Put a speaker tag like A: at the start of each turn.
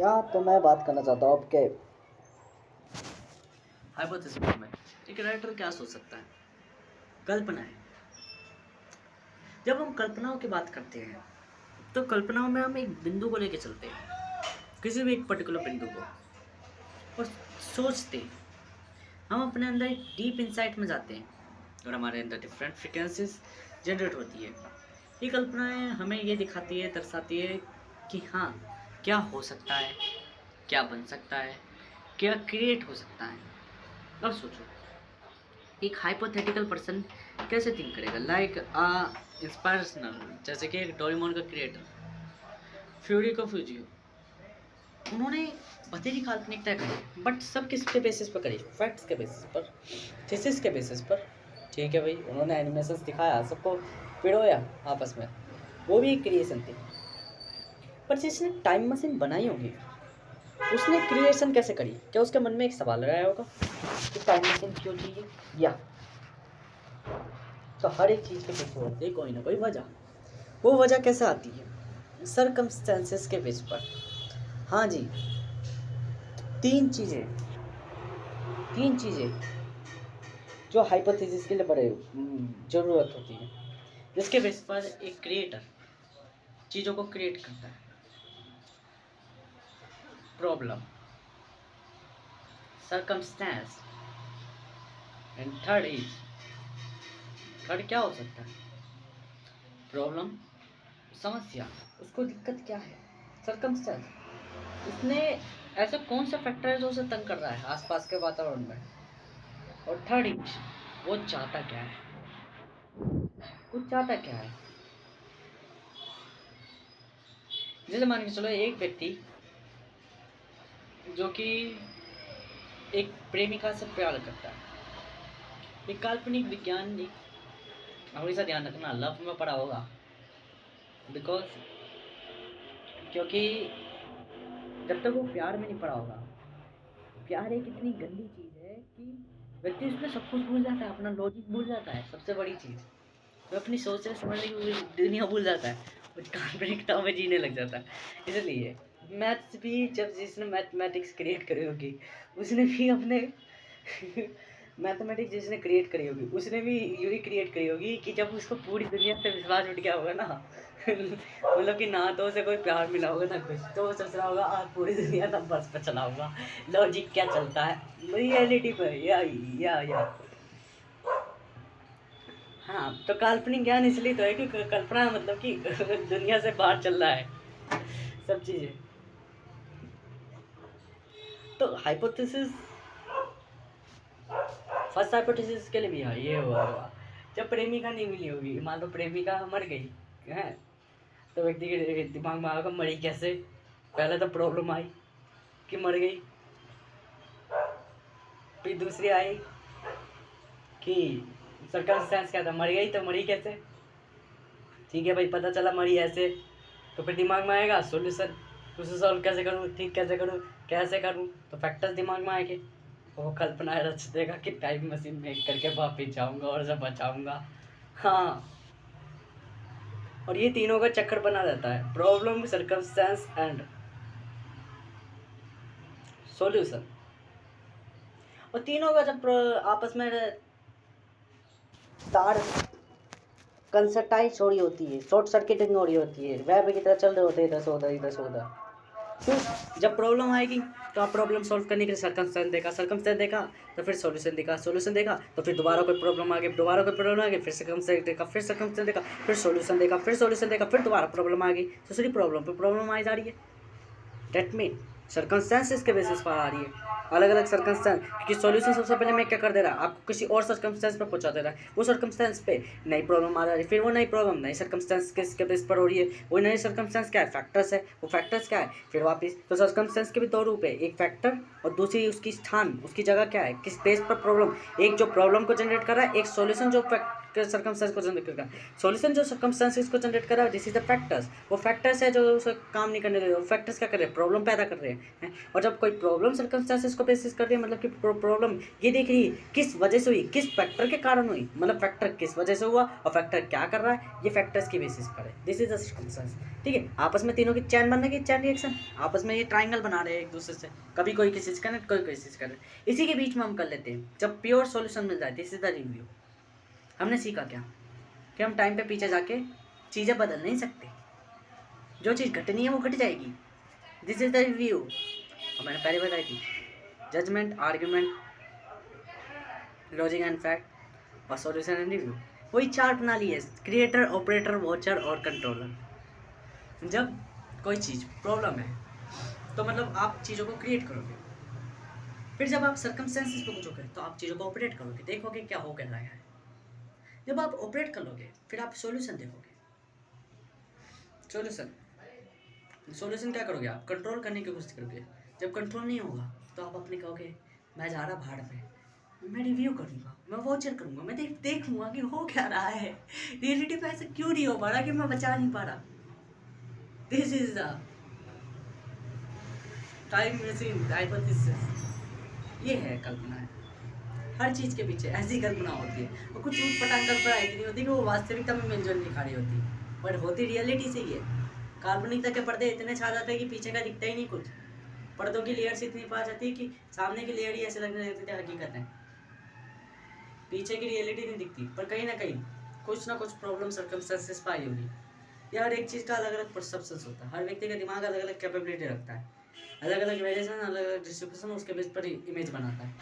A: तो मैं बात करना चाहता हूँ आपके
B: हाइपोथेसिस में एक राइटर क्या सोच सकता है। कल्पना है। जब हम कल्पनाओं की बात करते हैं तो कल्पनाओं में हम एक बिंदु को लेकर चलते हैं, किसी भी एक पर्टिकुलर बिंदु को, और सोचते हैं। हम अपने अंदर एक डीप इंसाइट में जाते हैं और हमारे अंदर डिफरेंट फ्रिक्वेंसीज जनरेट होती है। ये कल्पनाएं हमें ये दिखाती है, दर्शाती है कि हाँ, क्या हो सकता है, क्या बन सकता है, क्या क्रिएट हो सकता है। अब सोचो, एक हाइपोथेटिकल पर्सन कैसे थिंक करेगा, लाइक इंस्पायरेशनल, जैसे कि एक डोरेमोन का क्रिएटर फ्यूरिको फ्यूजियो। उन्होंने बतेरी काल्पनिक तय करी, बट सब किसके बेसिस पर करी? फैक्ट्स के बेसिस पर, थीसिस के बेसिस पर। ठीक है भाई, उन्होंने एनिमेशंस दिखाया, सबको पिरोया आपस में, वो भी एक क्रिएशन थी। पर जिसने टाइम मशीन बनाई होगी उसने क्रिएशन कैसे करी? क्या उसके मन में एक सवाल आया होगा कि टाइम मशीन क्यों चाहिए? या तो हर एक चीज़ के पीछे होती है कोई ना कोई वजह। वो वजह कैसे आती है? सर्कमस्टेंसेस के बेस पर। हाँ जी, तीन चीज़ें जो हाइपोथेसिस के लिए बड़े ज़रूरत होती है, जिसके बेस पर एक क्रिएटर चीज़ों को क्रिएट करता है। प्रॉब्लम, सर्कमस्टेंस, एंड थर्ड क्या हो सकता है? प्रॉब्लम, समस्या, उसको दिक्कत क्या है? सर्कमस्टेंस, उसने ऐसा कौन सा फैक्टर है जो उसे तंग कर रहा है आसपास के वातावरण में? और थर्ड, वो चाहता क्या है? वो चाहता क्या है? जैसे मान के चलो, एक व्यक्ति जो कि एक प्रेमिका से प्यार करता है, एक काल्पनिक वैज्ञानिक, हमेशा ध्यान रखना लव में पड़ा होगा, बिकॉज क्योंकि जब तक वो प्यार में नहीं पड़ा होगा, प्यार एक इतनी गंदी चीज़ है कि व्यक्ति उसमें सब कुछ भूल जाता है, अपना लॉजिक भूल जाता है। सबसे बड़ी चीज़, वो अपनी सोचने समझने की दुनिया भूल जाता है, वो काल्पनिकता में जीने लग जाता है। इसलिए मैथ्स भी, जब जिसने मैथमेटिक्स क्रिएट करी होगी उसने भी अपने मैथमेटिक्स जिसने क्रिएट करी होगी उसने भी यूँ ही क्रिएट करी होगी कि जब उसको पूरी दुनिया से विश्वास उठ गया होगा ना मतलब कि ना तो उसे कोई प्यार मिला होगा ना कुछ, तो वो सोच रहा होगा आज पूरी दुनिया तब बस पे चला होगा, लॉजिक क्या चलता है रियलिटी पर, या हाँ। तो काल्पनिक ज्ञान इसलिए तो है कि कल्पना मतलब कि दुनिया से बाहर चल रहा है सब चीज़ें। तो हाइपोथेसिस, फर्स्ट हाइपोथेसिस के लिए भी है ये हुआ जब प्रेमिका नहीं मिली होगी, मान लो प्रेमिका मर गई है, तो व्यक्ति के दिमाग में आएगा मरी कैसे? पहले तो प्रॉब्लम आई कि मर गई, फिर दूसरी आई कि सर्कमस्टेंस क्या था, मर गई तो मरी कैसे? ठीक है भाई, पता चला मरी ऐसे, तो फिर दिमाग में आएगा सॉल्यूशन, उसे सॉल्व कैसे करूँ, ठीक कैसे करूँ? तो फैक्टर्स दिमाग में आएंगे, वो कल्पना रच देगा कि टाइम मशीन में करके वापिस जाऊँगा और सब बचाऊँगा। हाँ, और ये तीनों का चक्कर बना रहता है, प्रॉब्लम, सर्कमस्टेंस एंड सॉल्यूशन। और तीनों का जब आपस में तार कंसर्टाइज हो रही होती है, शॉर्ट सर्किटिंग हो रही होती है, वेब की तरह चल रहे होते हैं इधर से उधर। फिर जब प्रॉब्लम आएगी तो आप प्रॉब्लम सॉल्व करने के लिए सर्कमस्टेंस देखा तो फिर सॉल्यूशन देखा तो फिर दोबारा कोई प्रॉब्लम आ गई, फिर सर्कमस्टेंस देखा, फिर सॉल्यूशन देखा, फिर दोबारा प्रॉब्लम आ गई, दूसरी प्रॉब्लम पे प्रॉब्लम आई जा रही है। डेट मीन सर्कमस्टेंसेस के बेसिस पर आ रही है, अलग अलग सर्कमस्टेंस, क्योंकि सॉल्यूशन सबसे पहले मैं क्या कर दे रहा है, आपको किसी और सर्कमस्टेंस पे पहुंचा दे रहा है, वो सर्कमस्टेंस पे नई प्रॉब्लम आ रही है, फिर वो नई प्रॉब्लम नई सर्कमस्टेंस के बेस पर हो रही है, वो नई सर्कमस्टेंस क्या है, फैक्टर्स है, वो फैक्टर्स क्या है, फिर वापस तो सर्कमस्टेंस के भी दो रूप है, एक फैक्टर और दूसरी उसकी स्थान, उसकी जगह क्या है, किस बेस पर प्रॉब्लम, एक जो प्रॉब्लम को जनरेट कर रहा है, एक सॉल्यूशन जो के सर्कमस्टेंस को जनरेट करेगा। सॉल्यूशन जो सर्कमस्टेंसेस को जनरेट कर रहा है, दिस इज द फैक्टर्स। वो फैक्टर्स है जो उसे काम नहीं करने दे रहे, वो फैक्टर्स क्या कर रहे हैं, प्रॉब्लम पैदा कर रहे हैं। और जब कोई प्रॉब्लम सर्कमस्टेंसेस को बेसिस कर रही है, मतलब कि प्रॉब्लम ये देख रही है किस वजह से हुई, किस फैक्टर के कारण हुई, मतलब फैक्टर किस वजह से हुआ और फैक्टर क्या कर रहा है, ये फैक्टर्स की बेसिस पर है। This is the circumstance. ठीक है, आपस में तीनों की चैन बनने की, चैन रिएक्शन, आपस में ये ट्राइंगल बना रहे हैं एक दूसरे से, कभी कोई किसी से कनेक्ट, कोई किसी से कनेक्ट, इसी के बीच में हम कर लेते हैं जब प्योर सॉल्यूशन मिल जाए। This is the review. हमने सीखा क्या कि हम टाइम पे पीछे जाके चीज़ें बदल नहीं सकते, जो चीज़ घटनी है वो घट जाएगी। This is the review. और मैंने पहले बताई थी, judgement, argument, logic and fact और सॉल्यूशन एंड रिव्यू, वही चार प्रणाली है, क्रिएटर, ऑपरेटर, वॉचर और कंट्रोलर। जब कोई चीज़ प्रॉब्लम है तो मतलब आप चीज़ों को क्रिएट करोगे, फिर जब आप सर्कमस्टेंसेस पे पूछोगे तो आप चीज़ों को ऑपरेट करोगे, देखोगे क्या हो क्या रहा है। जब आप ऑपरेट कर लोगे फिर आप सॉल्यूशन देखोगे। सॉल्यूशन क्या करोगे, आप कंट्रोल करने की कोशिश करोगे। जब कंट्रोल नहीं होगा तो आप अपने कहोगे मैं जा रहा भाड़ पे, मैं रिव्यू करूँगा, मैं वॉचर करूँगा, मैं देखूंगा कि हो क्या रहा है, रियलिटी पे ऐसा क्यों नहीं हो पा रहा कि मैं बचा नहीं पा रहा। This is the time machine hypothesis. ये है कल्पना है, हर चीज़ के पीछे ऐसी कल्पना होती है। और कुछ ऊट पटांग कल्पना ऐसी नहीं होती कि वो वास्तविकता में मिलजुल नहीं खा रही होती, बट होती रियलिटी से ही है। काल्पनिकता के पर्दे इतने छा जाते हैं कि पीछे का दिखता ही नहीं कुछ, पर्दों की लेयर से इतनी पास जाती है कि सामने की लेयर ही ऐसे लगने लगती है हकीकत है, पीछे की रियलिटी नहीं दिखती। पर कहीं ना कुछ प्रॉब्लम सर्कमस्टेंसेस पाई होगी। या हर एक चीज़ का अलग अलग परसेप्शंस होता है, हर व्यक्ति का दिमाग अलग अलग कैपेबिलिटी रखता है, अलग अलग वेरिएशन, अलग अलग डिस्ट्रीब्यूशन, उसके बेस पर इमेज बनाता है।